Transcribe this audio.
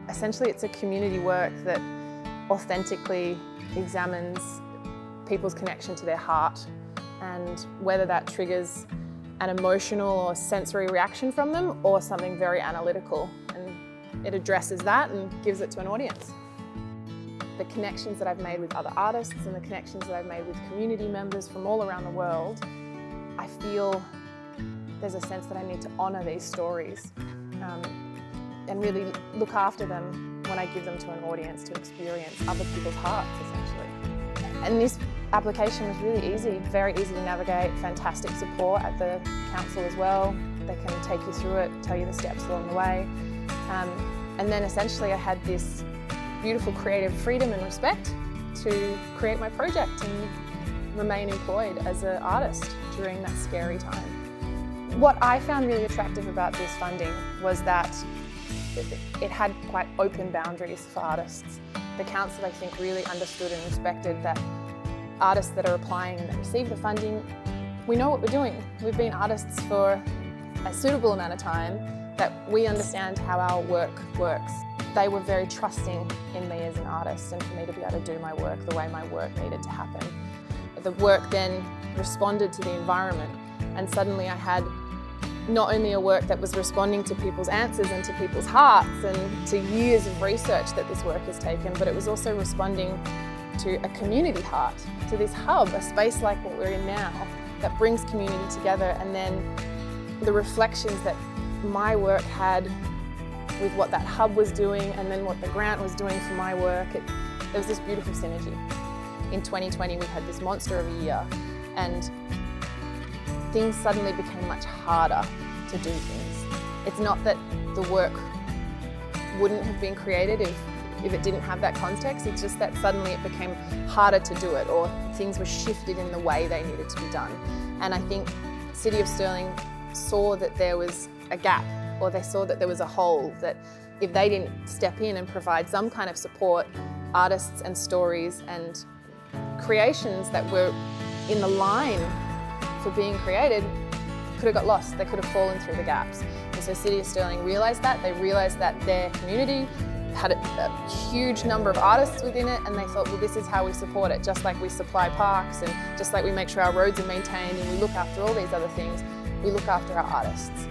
Essentially, it's a community work that authentically examines people's connection to their heart and whether that triggers an emotional or sensory reaction from them or something very analytical. And it addresses that and gives it to an audience. The connections that I've made with other artists and the connections that I've made with community members from all around the world, I feel there's a sense that I need to honour these stories and really look after them when I give them to an audience to experience other people's hearts, essentially. And this application was really easy, very easy to navigate, fantastic support at the council as well. They can take you through it, tell you the steps along the way. And then essentially I had this beautiful creative freedom and respect to create my project and remain employed as an artist during that scary time. What I found really attractive about this funding was that it had quite open boundaries for artists. The council, I think, really understood and respected that artists that are applying and that receive the funding, we know what we're doing. We've been artists for a suitable amount of time that we understand how our work works. They were very trusting in me as an artist and for me to be able to do my work the way my work needed to happen. The work then responded to the environment, and suddenly I had not only a work that was responding to people's answers and to people's hearts and to years of research that this work has taken, but it was also responding to a community heart, to this hub, a space like what we're in now that brings community together, and then the reflections that my work had with what that hub was doing and then what the grant was doing for my work. There was this beautiful synergy. In 2020 we had this monster of a year and things suddenly became much harder to do things. It's not that the work wouldn't have been created if it didn't have that context, it's just that suddenly it became harder to do it, or things were shifted in the way they needed to be done. And I think City of Stirling saw that there was a gap, or they saw that there was a hole, that if they didn't step in and provide some kind of support, artists and stories and creations that were in the line for being created could have got lost. They could have fallen through the gaps. And so City of Stirling realised that. They realised that their community had a huge number of artists within it, and they thought, well, this is how we support it. Just like we supply parks and just like we make sure our roads are maintained and we look after all these other things, we look after our artists.